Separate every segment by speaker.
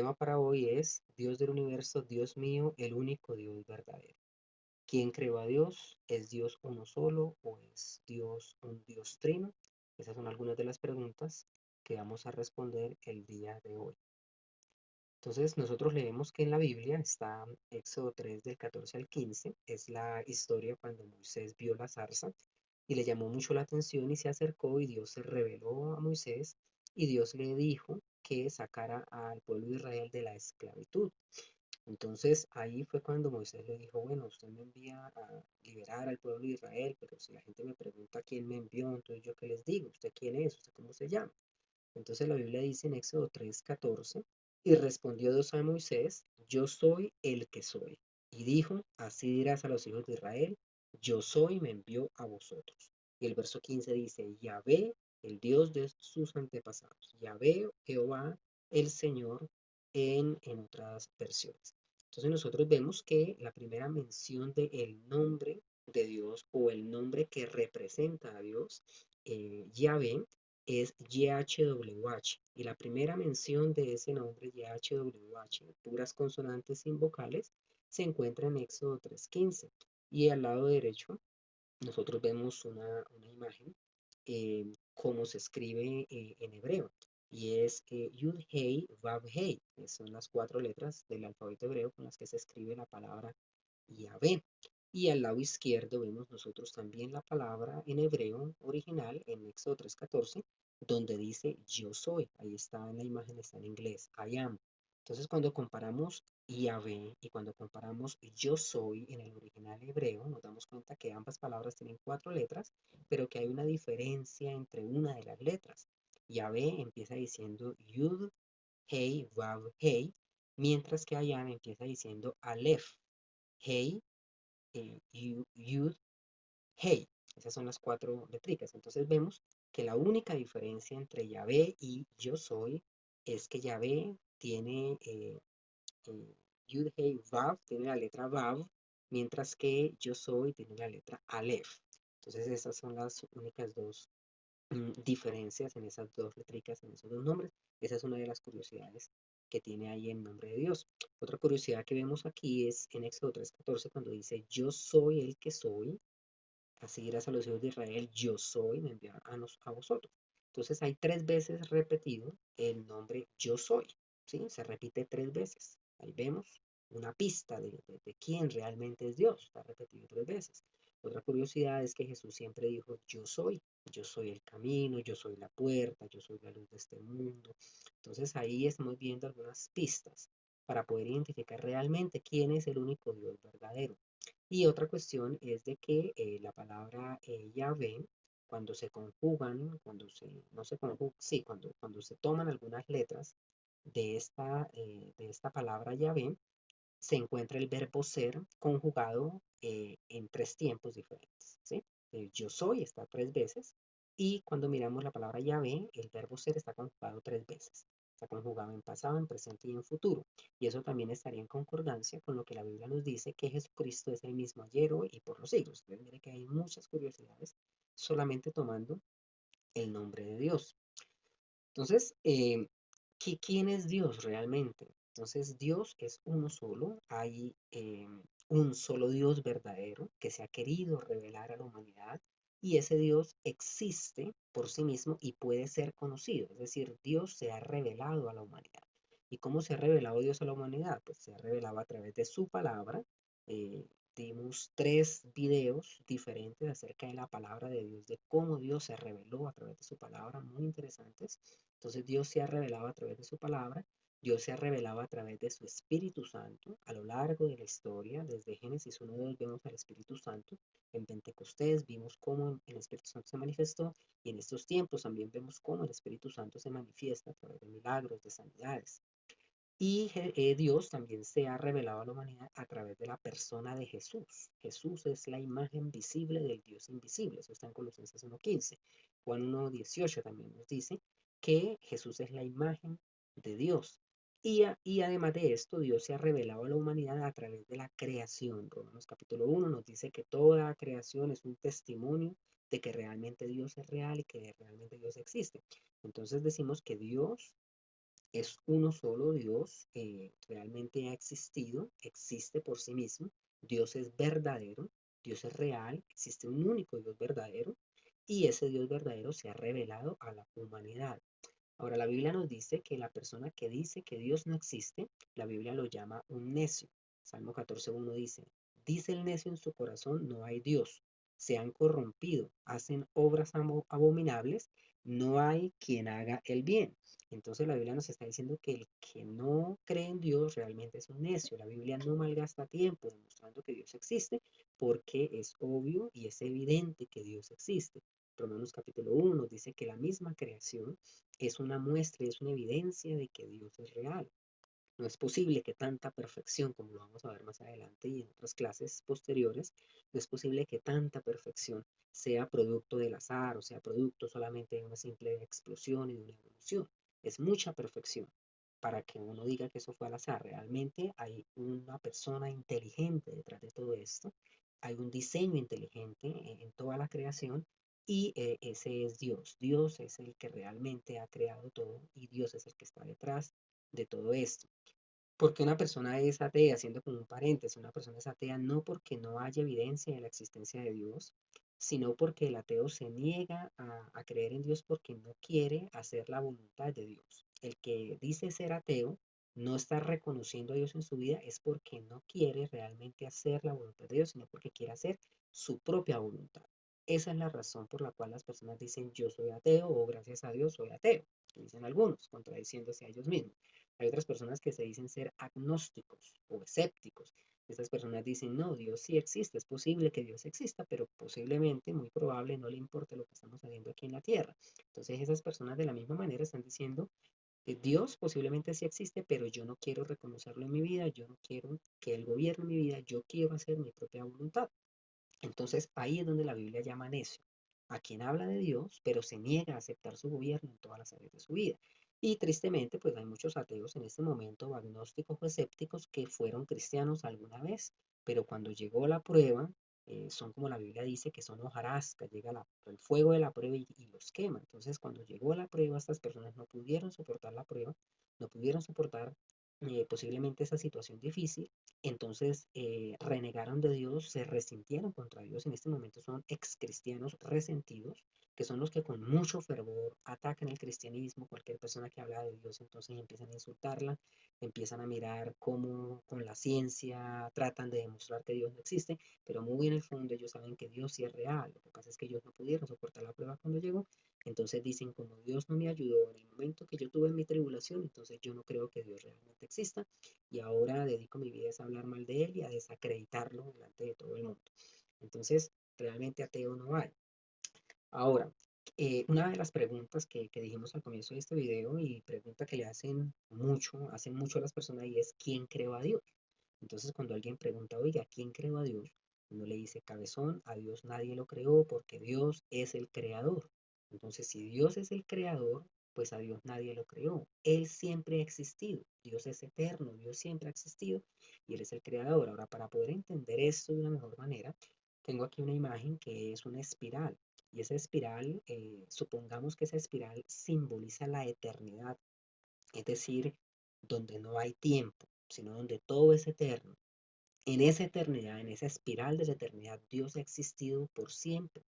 Speaker 1: tema para hoy es Dios del universo, Dios mío, el único Dios verdadero. ¿Quién creó a Dios? ¿Es Dios uno solo o es Dios un Dios trino? Esas son algunas de las preguntas que vamos a responder el día de hoy. Entonces, nosotros leemos que en la Biblia está Éxodo 3 del 14 al 15, es la historia cuando Moisés vio la zarza y le llamó mucho la atención y se acercó y Dios se reveló a Moisés y Dios le dijo que sacara al pueblo de Israel de la esclavitud. Entonces ahí fue cuando Moisés le dijo, bueno, usted me envía a liberar al pueblo de Israel, pero si la gente me pregunta quién me envió, entonces yo qué les digo, usted quién es, usted cómo se llama. Entonces la Biblia dice en Éxodo 3:14, y respondió Dios a Moisés, yo soy el que soy. Y dijo, así dirás a los hijos de Israel, yo soy, me envió a vosotros. Y el verso 15 dice, Yahvé, el Dios de sus antepasados. Yahvé, Jehová, el Señor, en otras versiones. Entonces nosotros vemos que la primera mención del nombre de Dios o el nombre que representa a Dios, Yahvé, es YHWH. Y la primera mención de ese nombre, YHWH, puras consonantes sin vocales, se encuentra en Éxodo 3:15. Y al lado derecho, nosotros vemos una imagen, como se escribe en hebreo. Y es Yud Hei Vav Hei. Son las cuatro letras del alfabeto hebreo con las que se escribe la palabra Yahvé. Y al lado izquierdo vemos nosotros también la palabra en hebreo original en Éxodo 3:14, donde dice yo soy. Ahí está en la imagen, está en inglés, I am. Entonces cuando comparamos Yahvé y cuando comparamos yo soy en el original hebreo, nos damos cuenta que ambas palabras tienen cuatro letras, pero que hay una diferencia entre una de las letras. Yahvé empieza diciendo Yud, Hei, Vav, Hei, mientras que Ayam empieza diciendo Aleph, Hei, Yud, Hey. Esas son las cuatro letricas. Entonces vemos que la única diferencia entre Yahvé y yo soy es que Yahvé tiene Yud, Hey, Vav, tiene la letra Vav, mientras que yo soy tiene la letra Aleph. Entonces esas son las únicas dos diferencias en esas dos letricas, en esos dos nombres. Esa es una de las curiosidades que tiene ahí el nombre de Dios. Otra curiosidad que vemos aquí es en Éxodo 3:14 cuando dice yo soy el que soy. Así dirás a los hijos de Israel, yo soy, me envía a vosotros. Entonces hay tres veces repetido el nombre yo soy, ¿sí? Se repite tres veces. Ahí vemos una pista de quién realmente es Dios, está repetido tres veces. Otra curiosidad es que Jesús siempre dijo, yo soy el camino, yo soy la puerta, yo soy la luz de este mundo. Entonces ahí estamos viendo algunas pistas para poder identificar realmente quién es el único Dios verdadero. Y otra cuestión es de que la palabra Yahvé, cuando se conjugan, no se conjugan, sí, cuando se toman algunas letras de esta palabra Yahvé, se encuentra el verbo ser conjugado en tres tiempos diferentes, ¿sí? Yo soy está tres veces y cuando miramos la palabra Yahvé, el verbo ser está conjugado tres veces. Está conjugado en pasado, en presente y en futuro. Y eso también estaría en concordancia con lo que la Biblia nos dice que Jesucristo es el mismo ayer, hoy y por los siglos. Entonces, mire que hay muchas curiosidades solamente tomando el nombre de Dios. Entonces, ¿quién es Dios realmente? Entonces, Dios es uno solo. Hay un solo Dios verdadero que se ha querido revelar a la humanidad y ese Dios existe por sí mismo y puede ser conocido. Es decir, Dios se ha revelado a la humanidad. ¿Y cómo se ha revelado Dios a la humanidad? Pues se ha revelado a través de su palabra. Eh, Dimos tres videos diferentes acerca de la palabra de Dios, de cómo Dios se reveló a través de su palabra, muy interesantes. Entonces Dios se ha revelado a través de su palabra, Dios se ha revelado a través de su Espíritu Santo a lo largo de la historia. Desde Génesis 1:2 vemos al Espíritu Santo. En Pentecostés vimos cómo el Espíritu Santo se manifestó y en estos tiempos también vemos cómo el Espíritu Santo se manifiesta a través de milagros, de sanidades. Y Dios también se ha revelado a la humanidad a través de la persona de Jesús. Jesús es la imagen visible del Dios invisible. Eso está en Colosenses 1:15. Juan 1:18 también nos dice que Jesús es la imagen de Dios. Y además de esto, Dios se ha revelado a la humanidad a través de la creación. Romanos capítulo 1 nos dice que toda creación es un testimonio de que realmente Dios es real y que realmente Dios existe. Entonces decimos que Dios Es uno solo Dios, realmente ha existido, existe por sí mismo. Dios es verdadero, Dios es real, existe un único Dios verdadero y ese Dios verdadero se ha revelado a la humanidad. Ahora, la Biblia nos dice que la persona que dice que Dios no existe, la Biblia lo llama un necio. Salmo 14:1 dice el necio en su corazón, no hay Dios. Se han corrompido, hacen obras abominables, no hay quien haga el bien. Entonces la Biblia nos está diciendo que el que no cree en Dios realmente es un necio. La Biblia no malgasta tiempo demostrando que Dios existe porque es obvio y es evidente que Dios existe. Romanos capítulo 1 dice que la misma creación es una muestra y es una evidencia de que Dios es real. No es posible que tanta perfección, como lo vamos a ver más adelante y en otras clases posteriores, no es posible que tanta perfección sea producto del azar o sea producto solamente de una simple explosión y de una evolución. Es mucha perfección para que uno diga que eso fue al azar. Realmente hay una persona inteligente detrás de todo esto, hay un diseño inteligente en toda la creación y ese es Dios. Dios es el que realmente ha creado todo y Dios es el que está detrás de todo esto. Porque una persona es atea, siendo como un paréntesis, una persona es atea no porque no haya evidencia de la existencia de Dios, sino porque el ateo se niega a creer en Dios porque no quiere hacer la voluntad de Dios. El que dice ser ateo no está reconociendo a Dios en su vida es porque no quiere realmente hacer la voluntad de Dios, sino porque quiere hacer su propia voluntad. Esa es la razón por la cual las personas dicen yo soy ateo o gracias a Dios soy ateo. Dicen algunos, contradiciéndose a ellos mismos. Hay otras personas que se dicen ser agnósticos o escépticos. Estas personas dicen, no, Dios sí existe, es posible que Dios exista, pero posiblemente, muy probable, no le importa lo que estamos haciendo aquí en la tierra. Entonces esas personas de la misma manera están diciendo, Dios posiblemente sí existe, pero yo no quiero reconocerlo en mi vida, yo no quiero que Él gobierne mi vida, yo quiero hacer mi propia voluntad. Entonces ahí es donde la Biblia llama necio a quien habla de Dios, pero se niega a aceptar su gobierno en todas las áreas de su vida. Y tristemente, pues hay muchos ateos en este momento, o agnósticos o escépticos, que fueron cristianos alguna vez, pero cuando llegó la prueba, son como la Biblia dice, que son hojarasca, llega el fuego de la prueba y los quema. Entonces, cuando llegó la prueba, estas personas no pudieron soportar la prueba, no pudieron soportar posiblemente esa situación difícil entonces renegaron de Dios, se resintieron contra Dios. En este momento son ex cristianos resentidos, que son los que con mucho fervor atacan el cristianismo. Cualquier persona que habla de Dios, entonces empiezan a insultarla, empiezan a mirar cómo con la ciencia tratan de demostrar que Dios no existe, pero muy en el fondo ellos saben que Dios sí es real. Lo que pasa es que ellos no pudieron soportar la prueba cuando llegó. Entonces dicen, como Dios no me ayudó en el momento que yo tuve mi tribulación, entonces yo no creo que Dios realmente exista y ahora dedico mi vida a hablar mal de él y a desacreditarlo delante de todo el mundo. Entonces, realmente ateo no hay. Ahora, una de las preguntas que dijimos al comienzo de este video y pregunta que le hacen mucho a las personas y es ¿quién creó a Dios? Entonces, cuando alguien pregunta, oiga, ¿quién creó a Dios? Uno le dice, cabezón, a Dios nadie lo creó porque Dios es el creador. Entonces, si Dios es el creador, pues a Dios nadie lo creó. Él siempre ha existido. Dios es eterno, Dios siempre ha existido y Él es el creador. Ahora, para poder entender esto de una mejor manera, tengo aquí una imagen que es una espiral. Y esa espiral, supongamos que esa espiral simboliza la eternidad, es decir, donde no hay tiempo, sino donde todo es eterno. En esa eternidad, en esa espiral de la eternidad, Dios ha existido por siempre.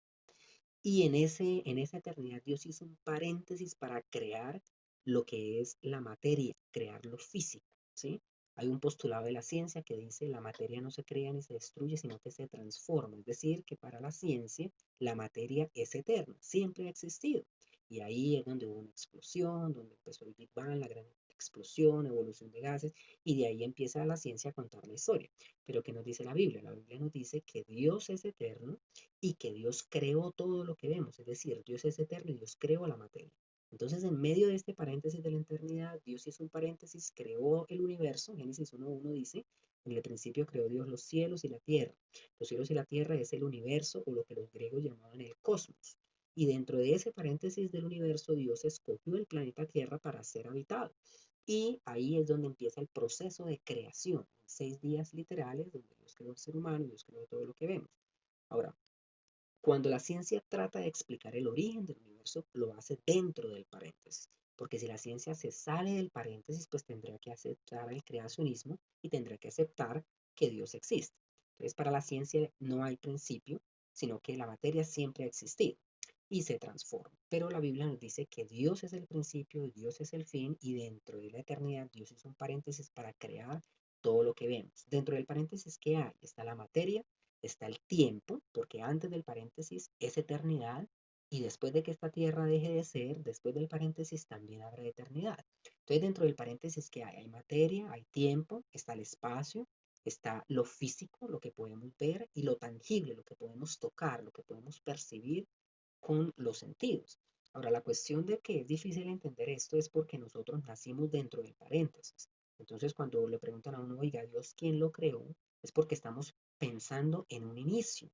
Speaker 1: Y en esa eternidad Dios hizo un paréntesis para crear lo que es la materia, crear lo físico, ¿sí? Hay un postulado de la ciencia que dice la materia no se crea ni se destruye, sino que se transforma. Es decir, que para la ciencia la materia es eterna, siempre ha existido. Y ahí es donde hubo una explosión, donde empezó el Big Bang, la gran explosión, evolución de gases, y de ahí empieza la ciencia a contar la historia. Pero ¿qué nos dice la Biblia? La Biblia nos dice que Dios es eterno y que Dios creó todo lo que vemos, es decir, Dios es eterno y Dios creó la materia. Entonces, en medio de este paréntesis de la eternidad, Dios hizo un paréntesis, creó el universo. Génesis 1:1 dice, en el principio creó Dios los cielos y la tierra. Los cielos y la tierra es el universo o lo que los griegos llamaban el cosmos. Y dentro de ese paréntesis del universo, Dios escogió el planeta Tierra para ser habitado. Y ahí es donde empieza el proceso de creación, 6 días literales, donde Dios creó el ser humano, Dios creó todo lo que vemos. Ahora, cuando la ciencia trata de explicar el origen del universo, lo hace dentro del paréntesis. porque si la ciencia se sale del paréntesis, pues tendría que aceptar el creacionismo y tendría que aceptar que Dios existe. Entonces, para la ciencia no hay principio, sino que la materia siempre ha existido y se transforma. Pero la Biblia nos dice que Dios es el principio, Dios es el fin y dentro de la eternidad Dios hizo un paréntesis para crear todo lo que vemos. Dentro del paréntesis, ¿qué hay? Está la materia, está el tiempo, porque antes del paréntesis es eternidad y después de que esta tierra deje de ser, después del paréntesis también habrá eternidad. Entonces, dentro del paréntesis, ¿qué hay? Hay materia, hay tiempo, está el espacio, está lo físico, lo que podemos ver, y lo tangible, lo que podemos tocar, lo que podemos percibir con los sentidos. Ahora, la cuestión de que es difícil entender esto es porque nosotros nacimos dentro del paréntesis. Entonces, cuando le preguntan a uno, oiga, ¿Dios quién lo creó? Es porque estamos pensando en un inicio.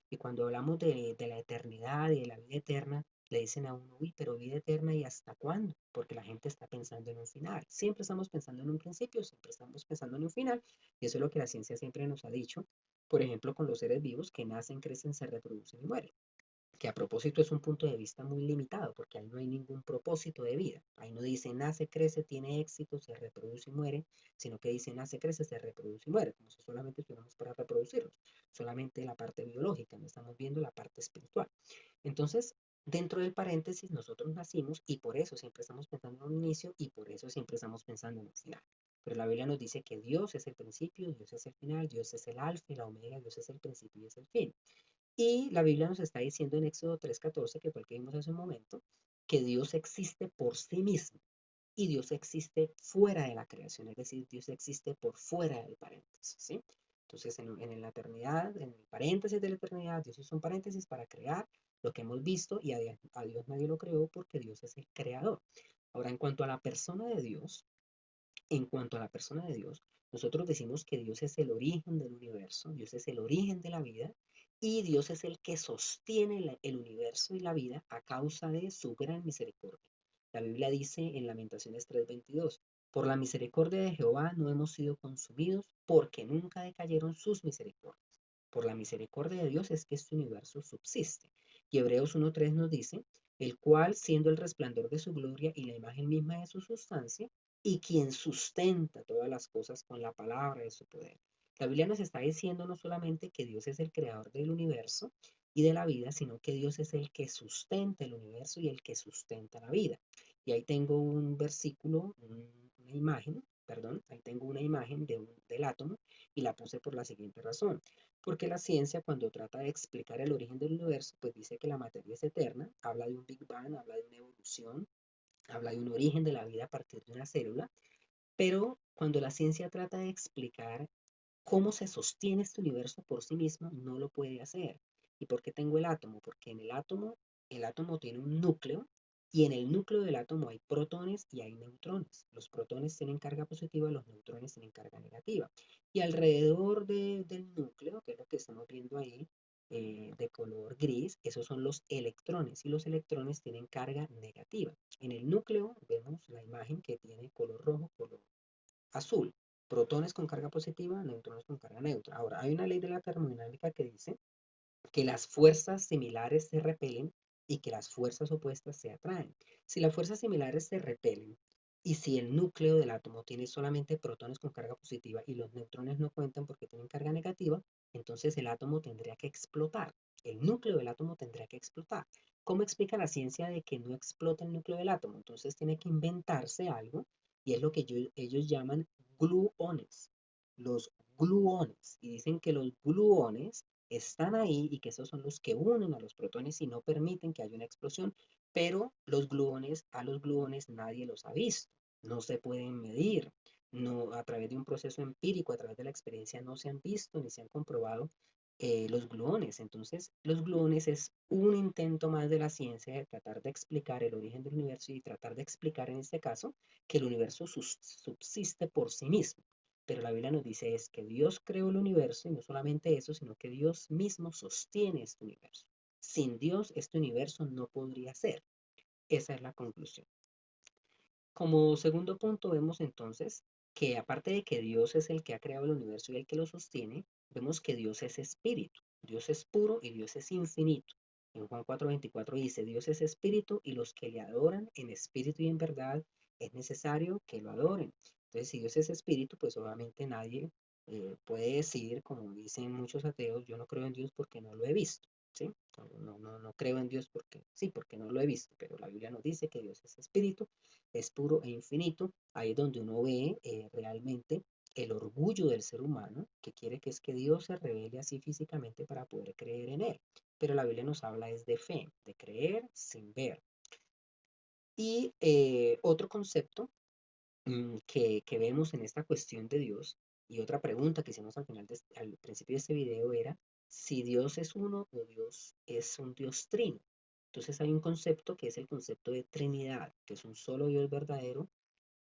Speaker 1: Y cuando hablamos de la eternidad y de la vida eterna, le dicen a uno, uy, pero vida eterna ¿y hasta cuándo? Porque la gente está pensando en un final. Siempre estamos pensando en un principio, siempre estamos pensando en un final. Y eso es lo que la ciencia siempre nos ha dicho. Por ejemplo, con los seres vivos que nacen, crecen, se reproducen y mueren, que a propósito es un punto de vista muy limitado, porque ahí no hay ningún propósito de vida. Ahí no dice nace, crece, tiene éxito, se reproduce y muere, sino que dice nace, crece, se reproduce y muere, como si solamente estuviéramos para reproducirnos, solamente la parte biológica, no estamos viendo la parte espiritual. Entonces, dentro del paréntesis, nosotros nacimos y por eso siempre estamos pensando en un inicio y por eso siempre estamos pensando en un final. Pero la Biblia nos dice que Dios es el principio, Dios es el final, Dios es el alfa y la omega, Dios es el principio y es el fin. Y la Biblia nos está diciendo en Éxodo 3:14, que fue el que vimos hace un momento, que Dios existe por sí mismo y Dios existe fuera de la creación, es decir, Dios existe por fuera del paréntesis, ¿sí? Entonces, en la eternidad, en el paréntesis de la eternidad, Dios hizo un paréntesis para crear lo que hemos visto y a Dios nadie lo creó porque Dios es el creador. Ahora, en cuanto a la persona de Dios, nosotros decimos que Dios es el origen del universo, Dios es el origen de la vida y Dios es el que sostiene el universo y la vida a causa de su gran misericordia. La Biblia dice en Lamentaciones 3:22, por la misericordia de Jehová no hemos sido consumidos porque nunca decayeron sus misericordias. Por la misericordia de Dios es que este universo subsiste. Y Hebreos 1:3 nos dice, el cual siendo el resplandor de su gloria y la imagen misma de su sustancia, y quien sustenta todas las cosas con la palabra de su poder. La Biblia nos está diciendo no solamente que Dios es el creador del universo y de la vida, sino que Dios es el que sustenta el universo y el que sustenta la vida. Y ahí tengo un versículo, una imagen, perdón, ahí tengo una imagen del átomo y la puse por la siguiente razón. Porque la ciencia cuando trata de explicar el origen del universo, pues dice que la materia es eterna, habla de un Big Bang, habla de una evolución, habla de un origen de la vida a partir de una célula, pero cuando la ciencia trata de explicar cómo se sostiene este universo por sí mismo, no lo puede hacer. ¿Y por qué tengo el átomo? Porque en el átomo tiene un núcleo y en el núcleo del átomo hay protones y hay neutrones. Los protones tienen carga positiva, los neutrones tienen carga negativa. Y alrededor del núcleo, que es lo que estamos viendo ahí, de color gris, esos son los electrones y los electrones tienen carga negativa. En el núcleo vemos la imagen que tiene color rojo, color azul. Protones con carga positiva, neutrones con carga neutra. Ahora, hay una ley de la termodinámica que dice que las fuerzas similares se repelen y que las fuerzas opuestas se atraen. Si las fuerzas similares se repelen y si el núcleo del átomo tiene solamente protones con carga positiva y los neutrones no cuentan porque tienen carga negativa, entonces el átomo tendría que explotar. El núcleo del átomo tendría que explotar. ¿Cómo explica la ciencia de que no explota el núcleo del átomo? Entonces tiene que inventarse algo y es lo que ellos llaman gluones. Los gluones. Y dicen que los gluones están ahí y que esos son los que unen a los protones y no permiten que haya una explosión, pero a los gluones nadie los ha visto, no se pueden medir, no, a través de un proceso empírico, a través de la experiencia no se han visto ni se han comprobado los gluones. Entonces, los gluones es un intento más de la ciencia de tratar de explicar el origen del universo y tratar de explicar en este caso que el universo subsiste por sí mismo. Pero la Biblia nos dice es que Dios creó el universo y no solamente eso, sino que Dios mismo sostiene este universo. Sin Dios, este universo no podría ser. Esa es la conclusión. Como segundo punto, vemos entonces que aparte de que Dios es el que ha creado el universo y el que lo sostiene, vemos que Dios es espíritu. Dios es puro y Dios es infinito. En Juan 4:24 dice, Dios es espíritu y los que le adoran en espíritu y en verdad es necesario que lo adoren. Entonces, si Dios es espíritu, pues obviamente nadie puede decir, como dicen muchos ateos, yo no creo en Dios porque no lo he visto. ¿Sí? No creo en Dios porque sí, porque no lo he visto, pero la Biblia nos dice que Dios es espíritu, es puro e infinito. Ahí es donde uno ve realmente el orgullo del ser humano, que quiere que es que Dios se revele así físicamente para poder creer en él. Pero la Biblia nos habla es de fe, de creer sin ver. Y otro concepto que vemos en esta cuestión de Dios, y otra pregunta que hicimos al principio de este video era si Dios es uno o Dios es un Dios trino. Entonces hay un concepto que es el concepto de Trinidad, que es un solo Dios verdadero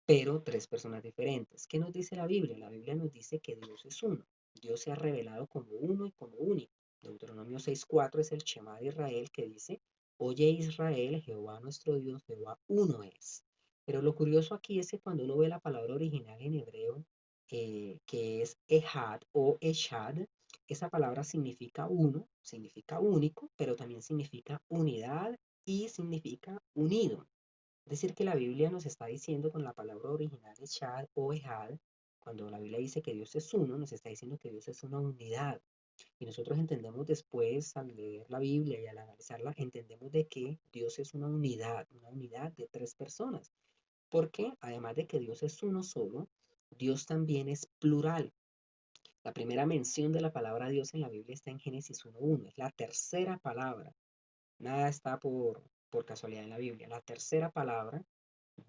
Speaker 1: pero tres personas diferentes. ¿Qué nos dice la Biblia? La Biblia nos dice que Dios es uno. Dios se ha revelado como uno y como único. Deuteronomio 6:4 es el Shema de Israel que dice, Oye Israel, Jehová nuestro Dios, Jehová uno es. Pero lo curioso aquí es que cuando uno ve la palabra original en hebreo, que es Ehad o Eshad, esa palabra significa uno, significa único, pero también significa unidad y significa unido. Es decir, que la Biblia nos está diciendo con la palabra original Echad o Ejad, cuando la Biblia dice que Dios es uno, nos está diciendo que Dios es una unidad. Y nosotros entendemos después, al leer la Biblia y al analizarla, entendemos de que Dios es una unidad de tres personas. Porque además de que Dios es uno solo, Dios también es plural. La primera mención de la palabra Dios en la Biblia está en Génesis 1:1, es la tercera palabra. Nada está por casualidad en la Biblia. La tercera palabra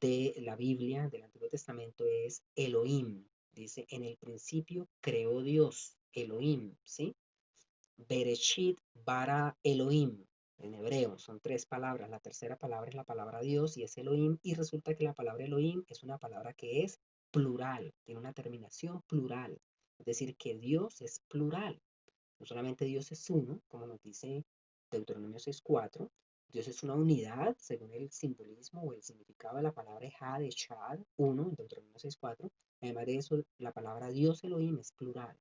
Speaker 1: de la Biblia, del Antiguo Testamento, es Elohim. Dice, en el principio creó Dios, Elohim, ¿sí? Bereshit bara Elohim, en hebreo, son tres palabras. La tercera palabra es la palabra Dios y es Elohim, y resulta que la palabra Elohim es una palabra que es plural, tiene una terminación plural. Es decir, que Dios es plural. No solamente Dios es uno, como nos dice Deuteronomio 6:4, Dios es una unidad, según el simbolismo o el significado de la palabra Ejad, Echad, uno, en Deuteronomio 6:4. Además de eso, la palabra Dios Elohim es plural.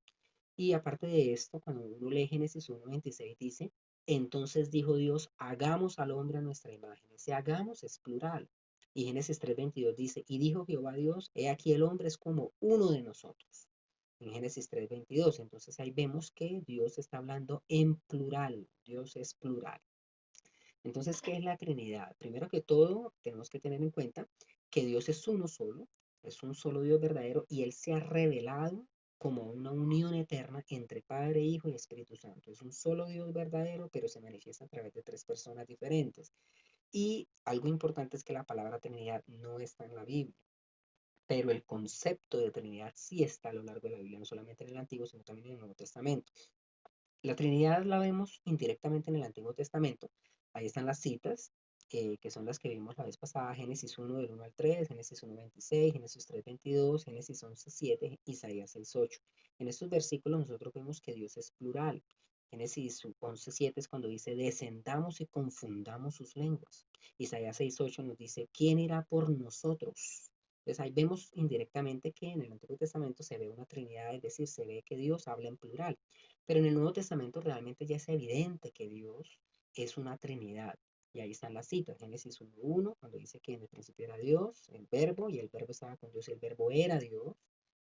Speaker 1: Y aparte de esto, cuando uno lee Génesis 1:26, dice, entonces dijo Dios, hagamos al hombre a nuestra imagen. Ese hagamos es plural. Y Génesis 3:22 dice, y dijo Jehová Dios, he aquí el hombre es como uno de nosotros en Génesis 3:22. Entonces ahí vemos que Dios está hablando en plural, Dios es plural. Entonces, ¿qué es la Trinidad? Primero que todo, tenemos que tener en cuenta que Dios es uno solo, es un solo Dios verdadero y Él se ha revelado como una unión eterna entre Padre, Hijo y Espíritu Santo. Es un solo Dios verdadero, pero se manifiesta a través de tres personas diferentes. Y algo importante es que la palabra Trinidad no está en la Biblia, pero el concepto de Trinidad sí está a lo largo de la Biblia, no solamente en el Antiguo, sino también en el Nuevo Testamento. La Trinidad la vemos indirectamente en el Antiguo Testamento. Ahí están las citas, que son las que vimos la vez pasada, Génesis 1 del 1 al 3, Génesis 1:26, Génesis 3:22, Génesis 11:7, Isaías 6:8. En estos versículos nosotros vemos que Dios es plural. Génesis 11:7 es cuando dice, descendamos y confundamos sus lenguas. Isaías 6:8 nos dice, ¿quién irá por nosotros? Entonces ahí vemos indirectamente que en el Antiguo Testamento se ve una Trinidad, es decir, se ve que Dios habla en plural. Pero en el Nuevo Testamento realmente ya es evidente que Dios es una Trinidad. Y ahí están las citas. Génesis 1:1, cuando dice que en el principio era Dios, el verbo, y el verbo estaba con Dios y el verbo era Dios.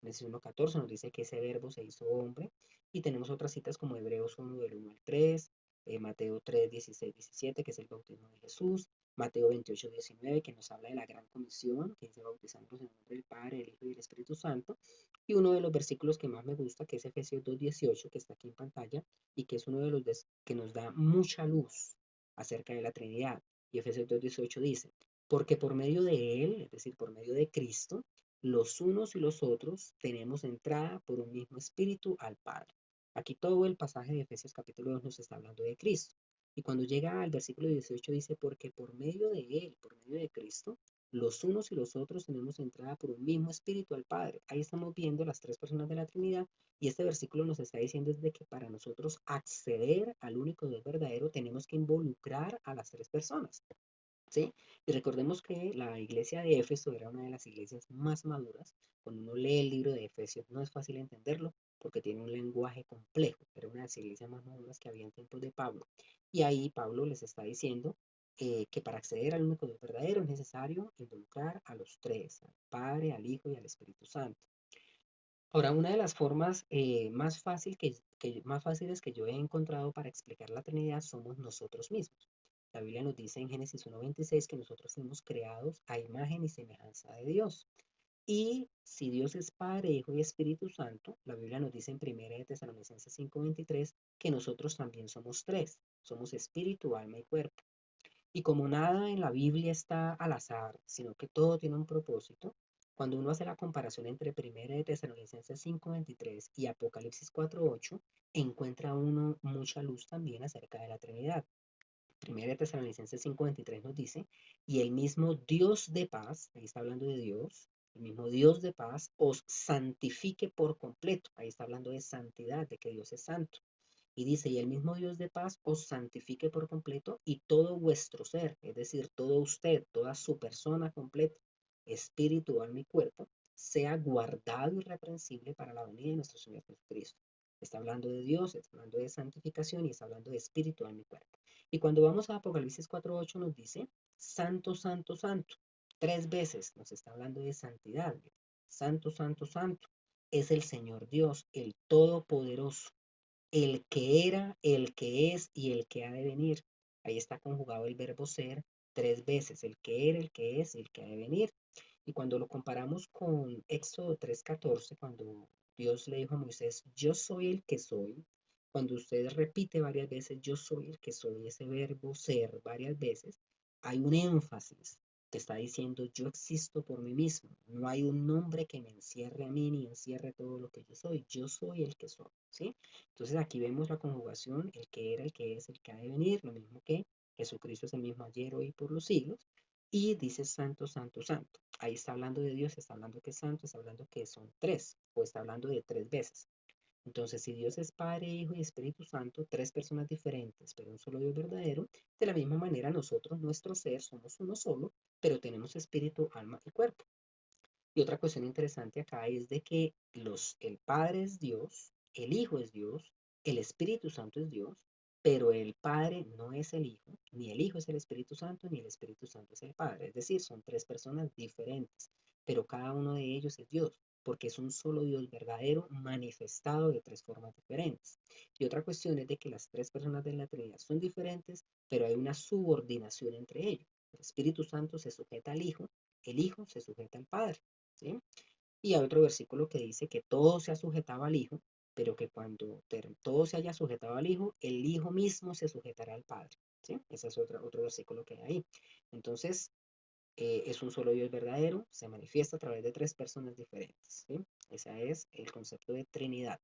Speaker 1: Génesis 1:14 nos dice que ese verbo se hizo hombre. Y tenemos otras citas como Hebreos 1 del 1 al 3, Mateo 3:16-17, que es el bautismo de Jesús, Mateo 28:19, que nos habla de la gran comisión, que dice bautizarnos en el nombre del Padre, del Hijo y del Espíritu Santo. Y uno de los versículos que más me gusta, que es Efesios 2:18, que está aquí en pantalla, y que es uno de los que nos da mucha luz acerca de la Trinidad. Y Efesios 2:18 dice, porque por medio de Él, es decir, por medio de Cristo, los unos y los otros tenemos entrada por un mismo espíritu al Padre. Aquí todo el pasaje de Efesios capítulo 2 nos está hablando de Cristo. Y cuando llega al versículo 18 dice, porque por medio de Él, por medio de Cristo, los unos y los otros tenemos entrada por un mismo espíritu al Padre. Ahí estamos viendo las tres personas de la Trinidad y este versículo nos está diciendo desde que para nosotros acceder al único Dios verdadero tenemos que involucrar a las tres personas. ¿Sí? Y recordemos que la iglesia de Éfeso era una de las iglesias más maduras. Cuando uno lee el libro de Efesios no es fácil entenderlo porque tiene un lenguaje complejo, pero una de las iglesias más maduras que había en tiempos de Pablo. Y ahí Pablo les está diciendo que para acceder al único Dios verdadero es necesario involucrar a los tres, al Padre, al Hijo y al Espíritu Santo. Ahora, una de las formas más fáciles que yo he encontrado para explicar la Trinidad somos nosotros mismos. La Biblia nos dice en Génesis 1:26 que nosotros fuimos creados a imagen y semejanza de Dios. Y si Dios es Padre, Hijo y Espíritu Santo, la Biblia nos dice en 1 de Tesalonicenses 5:23 que nosotros también somos tres, somos espíritu, alma y cuerpo. Y como nada en la Biblia está al azar, sino que todo tiene un propósito, cuando uno hace la comparación entre 1 de Tesalonicenses 5:23 y Apocalipsis 4:8, encuentra uno mucha luz también acerca de la Trinidad. 1 de Tesalonicenses 5:23 nos dice, y el mismo Dios de paz, ahí está hablando de Dios, el mismo Dios de paz os santifique por completo, ahí está hablando de santidad, de que Dios es santo. Y dice, y el mismo Dios de paz os santifique por completo y todo vuestro ser, es decir, todo usted, toda su persona completa, espíritu, alma y cuerpo, sea guardado irreprensible para la venida de nuestro Señor Jesucristo. Está hablando de Dios, está hablando de santificación y está hablando de espíritu, alma y cuerpo. Y cuando vamos a Apocalipsis 4:8 nos dice, santo, santo, santo. Tres veces nos está hablando de santidad. Santo, santo, santo. Es el Señor Dios, el Todopoderoso, el que era, el que es y el que ha de venir. Ahí está conjugado el verbo ser tres veces, el que era, el que es y el que ha de venir. Y cuando lo comparamos con Éxodo 3:14, cuando Dios le dijo a Moisés, yo soy el que soy, cuando usted repite varias veces, yo soy el que soy, ese verbo ser varias veces, hay un énfasis que está diciendo, yo existo por mí mismo. No hay un nombre que me encierre a mí ni encierre todo lo que yo soy el que soy, ¿sí? Entonces aquí vemos la conjugación, el que era, el que es, el que ha de venir, lo mismo que Jesucristo es el mismo ayer, hoy y por los siglos. Y dice santo, santo, santo. Ahí está hablando de Dios, está hablando que es santo, está hablando que son tres, o está hablando de tres veces. Entonces, si Dios es Padre, Hijo y Espíritu Santo, tres personas diferentes, pero un solo Dios verdadero, de la misma manera nosotros, nuestro ser, somos uno solo, pero tenemos espíritu, alma y cuerpo. Y otra cuestión interesante acá es de que el Padre es Dios, el Hijo es Dios, el Espíritu Santo es Dios, pero el Padre no es el Hijo, ni el Hijo es el Espíritu Santo, ni el Espíritu Santo es el Padre. Es decir, son tres personas diferentes, pero cada uno de ellos es Dios, porque es un solo Dios verdadero manifestado de tres formas diferentes. Y otra cuestión es de que las tres personas de la Trinidad son diferentes, pero hay una subordinación entre ellos. El Espíritu Santo se sujeta al Hijo, el Hijo se sujeta al Padre. ¿Sí? Y hay otro versículo que dice que todo se ha sujetado al Hijo, pero que cuando todo se haya sujetado al Hijo, el Hijo mismo se sujetará al Padre. ¿Sí? Ese es otro versículo que hay ahí. Entonces, es un solo Dios verdadero, se manifiesta a través de tres personas diferentes. ¿Sí? Ese es el concepto de Trinidad.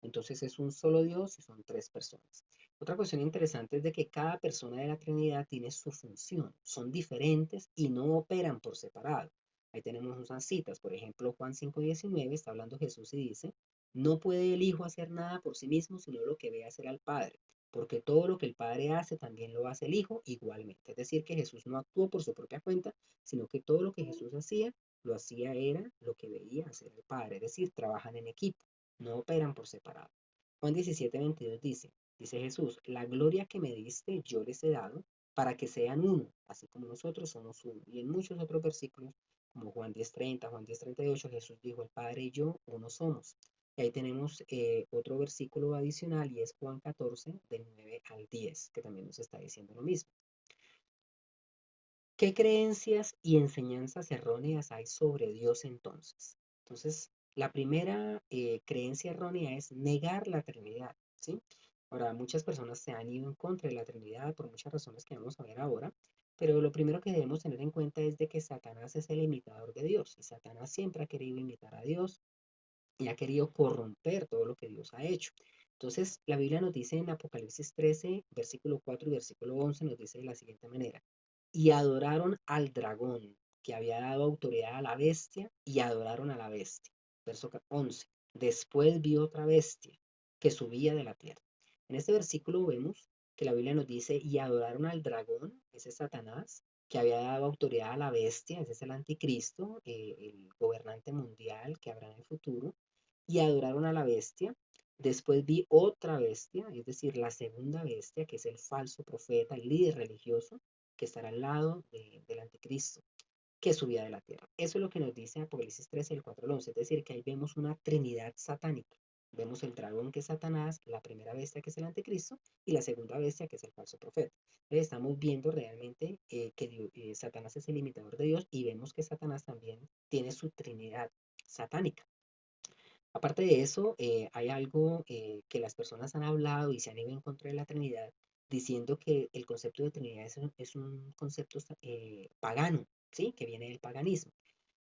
Speaker 1: Entonces es un solo Dios y son tres personas. Otra cuestión interesante es de que cada persona de la Trinidad tiene su función. Son diferentes y no operan por separado. Ahí tenemos unas citas. Por ejemplo, Juan 5:19 está hablando Jesús y dice, no puede el Hijo hacer nada por sí mismo, sino lo que ve hacer al Padre. Porque todo lo que el Padre hace, también lo hace el Hijo igualmente. Es decir, que Jesús no actuó por su propia cuenta, sino que todo lo que Jesús hacía, lo hacía era lo que veía hacer el Padre. Es decir, trabajan en equipo, no operan por separado. Juan 17:22 dice Jesús, la gloria que me diste yo les he dado para que sean uno, así como nosotros somos uno. Y en muchos otros versículos, como Juan 10:30, Juan 10:38, Jesús dijo, el Padre y yo uno somos. Y ahí tenemos otro versículo adicional y es Juan 14, del 9 al 10, que también nos está diciendo lo mismo. ¿Qué creencias y enseñanzas erróneas hay sobre Dios entonces? Entonces, la primera creencia errónea es negar la Trinidad, ¿sí? Ahora, muchas personas se han ido en contra de la Trinidad por muchas razones que vamos a ver ahora, pero lo primero que debemos tener en cuenta es de que Satanás es el imitador de Dios y Satanás siempre ha querido imitar a Dios y ha querido corromper todo lo que Dios ha hecho. Entonces, la Biblia nos dice en Apocalipsis 13, versículo 4 y versículo 11, nos dice de la siguiente manera, y adoraron al dragón que había dado autoridad a la bestia y adoraron a la bestia. Verso 11. Después vi otra bestia que subía de la tierra. En este versículo vemos que la Biblia nos dice y adoraron al dragón, ese es Satanás, que había dado autoridad a la bestia, ese es el anticristo, el gobernante mundial que habrá en el futuro, y adoraron a la bestia. Después vi otra bestia, es decir, la segunda bestia, que es el falso profeta, el líder religioso, que estará al lado del anticristo, que subía de la tierra. Eso es lo que nos dice Apocalipsis 13, el 4 al 11. Es decir, que ahí vemos una trinidad satánica. Vemos el dragón, que es Satanás, la primera bestia, que es el anticristo, y la segunda bestia, que es el falso profeta. Entonces estamos viendo realmente que Satanás es el imitador de Dios, y vemos que Satanás también tiene su trinidad satánica. Aparte de eso, hay algo que las personas han hablado y se han ido en contra de la Trinidad, diciendo que el concepto de Trinidad es un concepto pagano, ¿sí? Que viene del paganismo.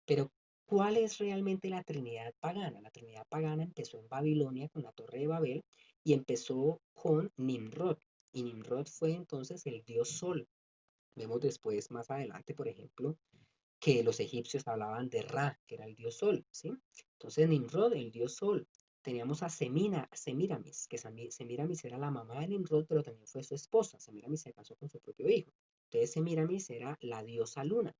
Speaker 1: Pero, ¿cuál es realmente la Trinidad pagana? La Trinidad pagana empezó en Babilonia con la Torre de Babel y empezó con Nimrod. Y Nimrod fue entonces el dios Sol. Vemos después, más adelante, por ejemplo, que los egipcios hablaban de Ra, que era el dios Sol, ¿sí? Entonces Nimrod, el dios Sol. Teníamos a Semiramis, que Semiramis era la mamá de Nimrod, pero también fue su esposa. Semiramis se casó con su propio hijo. Entonces Semiramis era la diosa luna.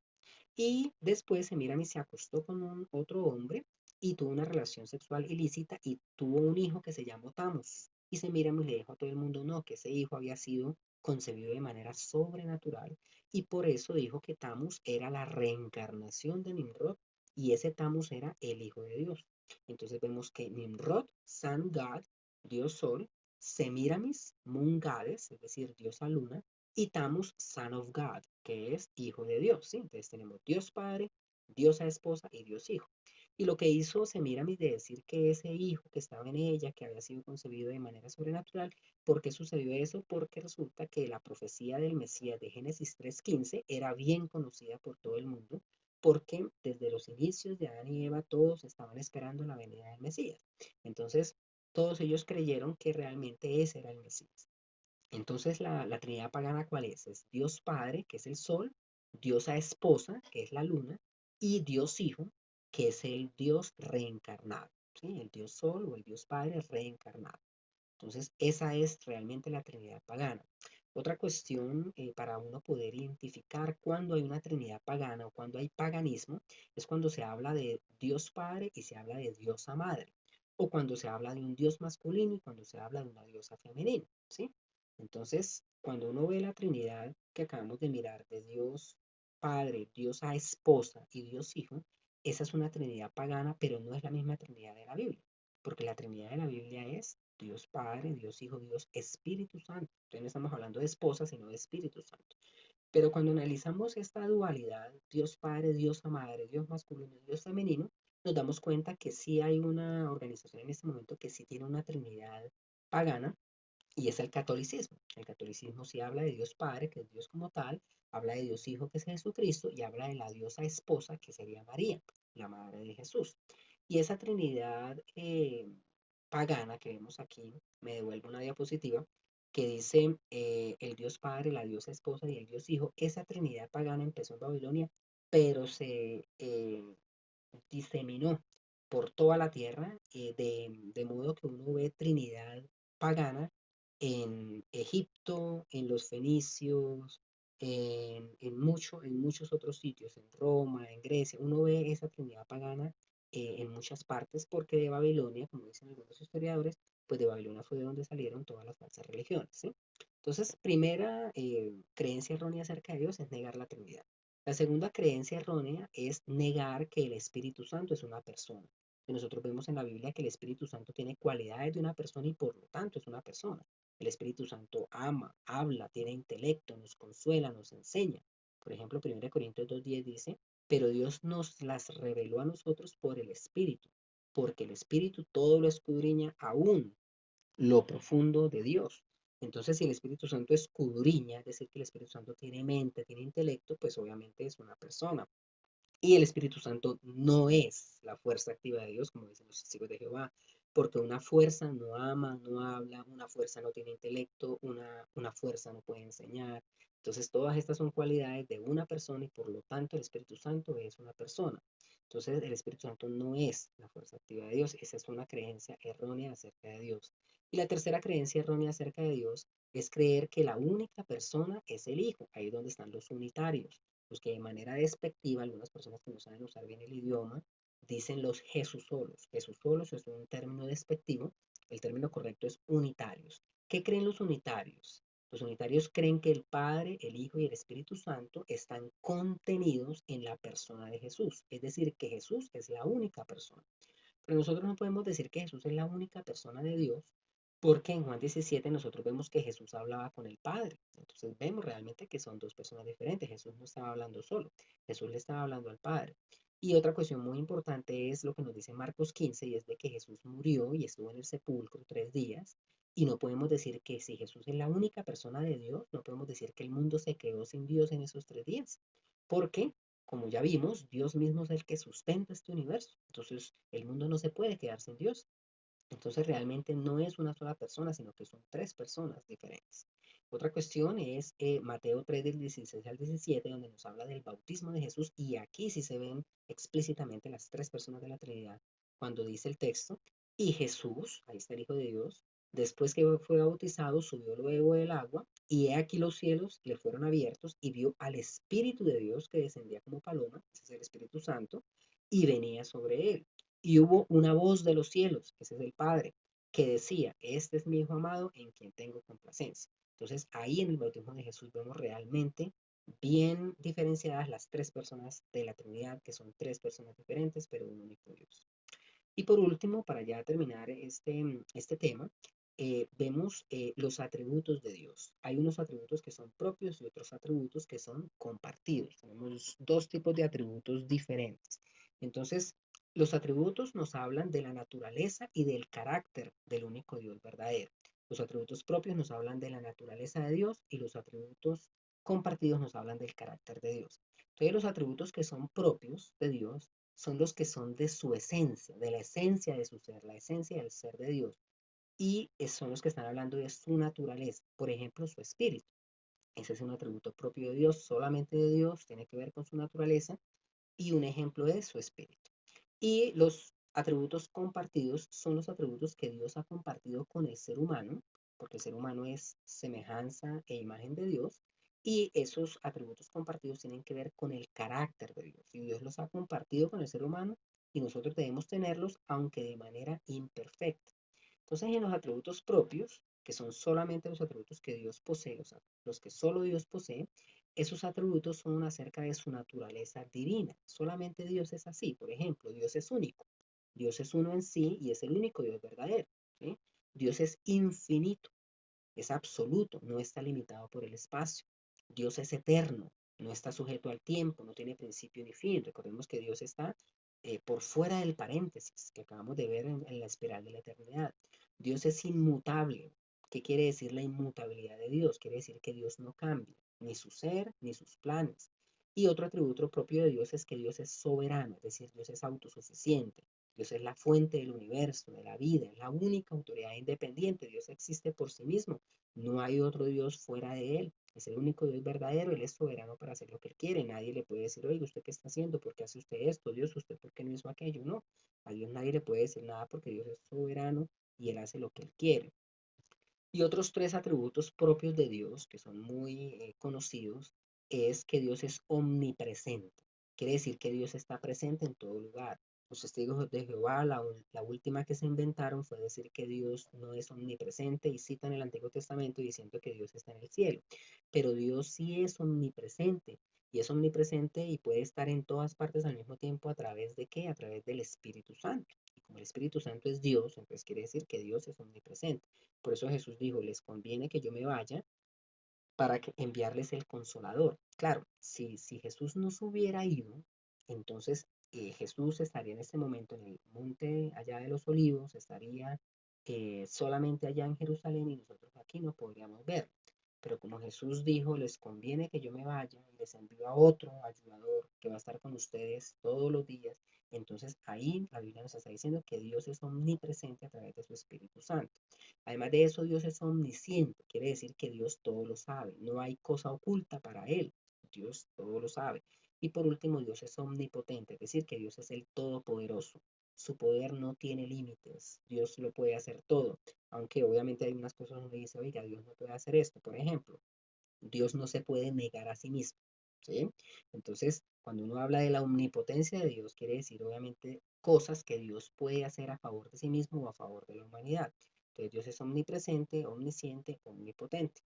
Speaker 1: Y después Semiramis se acostó con otro hombre y tuvo una relación sexual ilícita y tuvo un hijo que se llamó Tamus. Y Semiramis le dijo a todo el mundo no, que ese hijo había sido concebido de manera sobrenatural y por eso dijo que Tamus era la reencarnación de Nimrod y ese Tamus era el hijo de Dios. Entonces vemos que Nimrod, Sun God, Dios Sol, Semiramis, Moon Goddess, es decir, diosa luna, y Tamus, Son of God, que es hijo de Dios, ¿sí? Entonces tenemos Dios Padre, Diosa Esposa y Dios Hijo. Y lo que hizo Semiramis de decir que ese hijo que estaba en ella, que había sido concebido de manera sobrenatural, ¿por qué sucedió eso? Porque resulta que la profecía del Mesías de Génesis 3:15 era bien conocida por todo el mundo, porque desde los inicios de Adán y Eva todos estaban esperando la venida del Mesías. Entonces, todos ellos creyeron que realmente ese era el Mesías. Entonces, la Trinidad pagana, ¿cuál es? Es Dios Padre, que es el Sol, Diosa Esposa, que es la Luna, y Dios Hijo, que es el Dios reencarnado, ¿sí? El Dios Sol o el Dios Padre reencarnado. Entonces, esa es realmente la Trinidad pagana. Otra cuestión para uno poder identificar cuando hay una Trinidad pagana o cuando hay paganismo es cuando se habla de Dios Padre y se habla de Diosa Madre, o cuando se habla de un Dios masculino y cuando se habla de una diosa femenina, ¿sí? Entonces, cuando uno ve la Trinidad que acabamos de mirar de Dios Padre, Diosa Esposa y Dios Hijo, esa es una Trinidad pagana, pero no es la misma Trinidad de la Biblia, porque la Trinidad de la Biblia es Dios Padre, Dios Hijo, Dios Espíritu Santo. Entonces no estamos hablando de esposa, sino de Espíritu Santo. Pero cuando analizamos esta dualidad, Dios Padre, Dios Madre, Dios masculino, Dios femenino, nos damos cuenta que sí hay una organización en este momento que sí tiene una Trinidad pagana, y es el catolicismo. El catolicismo sí habla de Dios Padre, que es Dios como tal, habla de Dios Hijo, que es Jesucristo, y habla de la diosa esposa, que sería María, la madre de Jesús. Y esa Trinidad pagana que vemos aquí, me devuelve una diapositiva, que dice el Dios Padre, la diosa esposa y el Dios Hijo. Esa Trinidad pagana empezó en Babilonia, pero se diseminó por toda la tierra, de modo que uno ve Trinidad pagana en Egipto, en los fenicios, en muchos otros sitios, en Roma, en Grecia. Uno ve esa Trinidad pagana en muchas partes porque de Babilonia, como dicen algunos historiadores, pues de Babilonia fue de donde salieron todas las falsas religiones, ¿sí? Entonces, primera creencia errónea acerca de Dios es negar la Trinidad. La segunda creencia errónea es negar que el Espíritu Santo es una persona. Y nosotros vemos en la Biblia que el Espíritu Santo tiene cualidades de una persona y por lo tanto es una persona. El Espíritu Santo ama, habla, tiene intelecto, nos consuela, nos enseña. Por ejemplo, 1 Corintios 2:10 dice, pero Dios nos las reveló a nosotros por el Espíritu, porque el Espíritu todo lo escudriña aún lo profundo de Dios. Entonces, si el Espíritu Santo escudriña, es decir, que el Espíritu Santo tiene mente, tiene intelecto, pues obviamente es una persona. Y el Espíritu Santo no es la fuerza activa de Dios, como dicen los testigos de Jehová, porque una fuerza no ama, no habla, una fuerza no tiene intelecto, una fuerza no puede enseñar. Entonces, todas estas son cualidades de una persona y por lo tanto el Espíritu Santo es una persona. Entonces, el Espíritu Santo no es la fuerza activa de Dios. Esa es una creencia errónea acerca de Dios. Y la tercera creencia errónea acerca de Dios es creer que la única persona es el Hijo. Ahí es donde están los unitarios, los que de manera despectiva, algunas personas que no saben usar bien el idioma, dicen los Jesús solos. Jesús solos es un término despectivo El término correcto es unitarios. ¿Qué creen los unitarios? Los unitarios creen que el Padre, el Hijo y el Espíritu Santo están contenidos en la persona de Jesús, es decir, que Jesús es la única persona. Pero nosotros no podemos decir que Jesús es la única persona de Dios, porque en Juan 17 nosotros vemos que Jesús hablaba con el Padre. Entonces vemos realmente que son dos personas diferentes. Jesús no estaba hablando solo, Jesús le estaba hablando al Padre. Y otra cuestión muy importante es lo que nos dice Marcos 15, y es de que Jesús murió y estuvo en el sepulcro 3 días. Y no podemos decir que si Jesús es la única persona de Dios, no podemos decir que el mundo se quedó sin Dios en esos 3 días. Porque como ya vimos, Dios mismo es el que sustenta este universo. Entonces, el mundo no se puede quedar sin Dios. Entonces, realmente no es una sola persona, sino que son tres personas diferentes. Otra cuestión es Mateo 3 del 16 al 17, donde nos habla del bautismo de Jesús, y aquí sí se ven explícitamente las tres personas de la Trinidad, cuando dice el texto, y Jesús, ahí está el Hijo de Dios, después que fue bautizado, subió luego del agua, y he aquí los cielos le fueron abiertos, y vio al Espíritu de Dios que descendía como paloma, ese es el Espíritu Santo, y venía sobre él. Y hubo una voz de los cielos, ese es el Padre, que decía, este es mi Hijo amado en quien tengo complacencia. Entonces ahí en el bautismo de Jesús vemos realmente bien diferenciadas las tres personas de la Trinidad, que son tres personas diferentes, pero un único Dios. Y por último, para ya terminar este tema, vemos los atributos de Dios. Hay unos atributos que son propios y otros atributos que son compartidos. Tenemos dos tipos de atributos diferentes. Entonces, los atributos nos hablan de la naturaleza y del carácter del único Dios verdadero. Los atributos propios nos hablan de la naturaleza de Dios y los atributos compartidos nos hablan del carácter de Dios. Entonces, los atributos que son propios de Dios son los que son de su esencia, de la esencia de su ser, la esencia del ser de Dios. Y son los que están hablando de su naturaleza, por ejemplo, su espíritu. Ese es un atributo propio de Dios, solamente de Dios, tiene que ver con su naturaleza y un ejemplo es su espíritu. Y los atributos compartidos son los atributos que Dios ha compartido con el ser humano, porque el ser humano es semejanza e imagen de Dios, y esos atributos compartidos tienen que ver con el carácter de Dios. Y Dios los ha compartido con el ser humano y nosotros debemos tenerlos, aunque de manera imperfecta. Entonces, en los atributos propios, que son solamente los atributos que Dios posee, o sea, los que solo Dios posee, esos atributos son acerca de su naturaleza divina. Solamente Dios es así. Por ejemplo, Dios es único. Dios es uno en sí y es el único Dios verdadero. ¿Sí? Dios es infinito, es absoluto, no está limitado por el espacio. Dios es eterno, no está sujeto al tiempo, no tiene principio ni fin. Recordemos que Dios está por fuera del paréntesis que acabamos de ver en la espiral de la eternidad. Dios es inmutable. ¿Qué quiere decir la inmutabilidad de Dios? Quiere decir que Dios no cambia, ni su ser, ni sus planes. Y otro atributo propio de Dios es que Dios es soberano, es decir, Dios es autosuficiente. Dios es la fuente del universo, de la vida, es la única autoridad independiente. Dios existe por sí mismo. No hay otro Dios fuera de él. Es el único Dios verdadero. Él es soberano para hacer lo que él quiere. Nadie le puede decir, oye, ¿usted qué está haciendo? ¿Por qué hace usted esto? Dios, ¿usted por qué no hizo aquello? No. A Dios nadie le puede decir nada porque Dios es soberano y él hace lo que él quiere. Y otros tres atributos propios de Dios, que son muy conocidos, es que Dios es omnipresente. Quiere decir que Dios está presente en todo lugar. Los testigos de Jehová, la última que se inventaron fue decir que Dios no es omnipresente y citan el Antiguo Testamento diciendo que Dios está en el cielo. Pero Dios sí es omnipresente y es omnipresente y puede estar en todas partes al mismo tiempo a través de qué? A través del Espíritu Santo. Y como el Espíritu Santo es Dios, entonces quiere decir que Dios es omnipresente. Por eso Jesús dijo, les conviene que yo me vaya para enviarles el consolador. Claro, si Jesús no se hubiera ido, entonces Jesús estaría en este momento en el monte allá de los olivos, estaría solamente allá en Jerusalén y nosotros aquí no podríamos ver. Pero como Jesús dijo, les conviene que yo me vaya y les envío a otro ayudador que va a estar con ustedes todos los días. Entonces ahí la Biblia nos está diciendo que Dios es omnipresente a través de su Espíritu Santo. Además de eso, Dios es omnisciente, quiere decir que Dios todo lo sabe, no hay cosa oculta para Él, Dios todo lo sabe. Y por último, Dios es omnipotente, es decir, que Dios es el todopoderoso. Su poder no tiene límites, Dios lo puede hacer todo, aunque obviamente hay unas cosas donde dice, oiga, Dios no puede hacer esto, por ejemplo, Dios no se puede negar a sí mismo, ¿sí? Entonces, cuando uno habla de la omnipotencia de Dios, quiere decir obviamente cosas que Dios puede hacer a favor de sí mismo o a favor de la humanidad. Entonces Dios es omnipresente, omnisciente, omnipotente.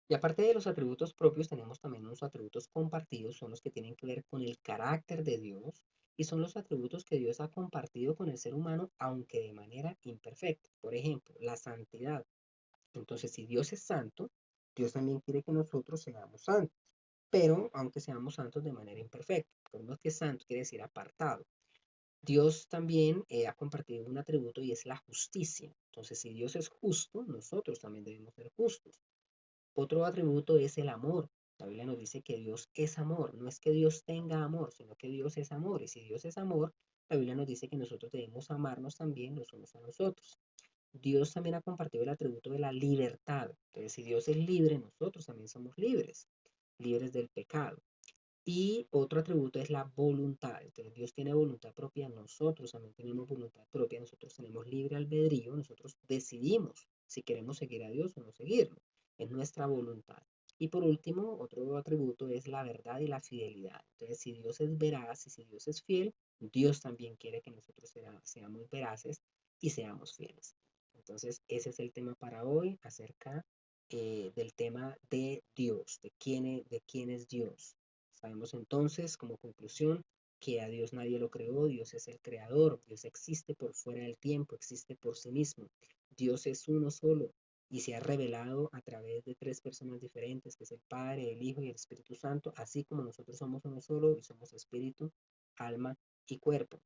Speaker 1: Y aparte de los atributos propios, tenemos también unos atributos compartidos, son los que tienen que ver con el carácter de Dios y son los atributos que Dios ha compartido con el ser humano, aunque de manera imperfecta. Por ejemplo, la santidad. Entonces, si Dios es santo, Dios también quiere que nosotros seamos santos, pero aunque seamos santos de manera imperfecta. Recordemos que santo quiere decir apartado. Dios también ha compartido un atributo y es la justicia. Entonces, si Dios es justo, nosotros también debemos ser justos. Otro atributo es el amor. La Biblia nos dice que Dios es amor. No es que Dios tenga amor, sino que Dios es amor. Y si Dios es amor, la Biblia nos dice que nosotros debemos amarnos también los unos a los otros. Dios también ha compartido el atributo de la libertad. Entonces, si Dios es libre, nosotros también somos libres, libres del pecado. Y otro atributo es la voluntad. Entonces, Dios tiene voluntad propia, nosotros también tenemos voluntad propia, nosotros tenemos libre albedrío, nosotros decidimos si queremos seguir a Dios o no seguirlo. Es nuestra voluntad. Y por último, otro atributo es la verdad y la fidelidad. Entonces, si Dios es veraz y si Dios es fiel, Dios también quiere que nosotros seamos veraces y seamos fieles. Entonces, ese es el tema para hoy acerca del tema de Dios, de quién es Dios. Sabemos entonces, como conclusión, que a Dios nadie lo creó, Dios es el creador, Dios existe por fuera del tiempo, existe por sí mismo. Dios es uno solo y se ha revelado a través de tres personas diferentes, que es el Padre, el Hijo y el Espíritu Santo, así como nosotros somos uno solo y somos espíritu, alma y cuerpo.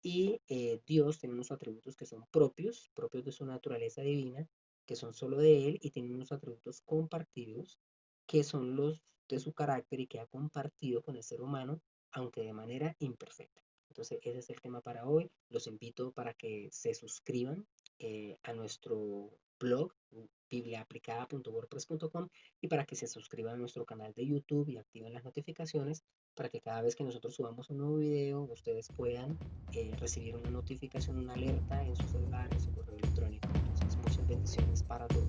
Speaker 1: Y Dios tiene unos atributos que son propios de su naturaleza divina, que son solo de Él, y tiene unos atributos compartidos, que son los de su carácter y que ha compartido con el ser humano, aunque de manera imperfecta. Entonces, ese es el tema para hoy. Los invito para que se suscriban a nuestro blog bibliaaplicada.wordpress.com y para que se suscriban a nuestro canal de YouTube y activen las notificaciones para que cada vez que nosotros subamos un nuevo video, ustedes puedan recibir una notificación, una alerta en su celular, en su correo electrónico. Entonces, muchas bendiciones para todos.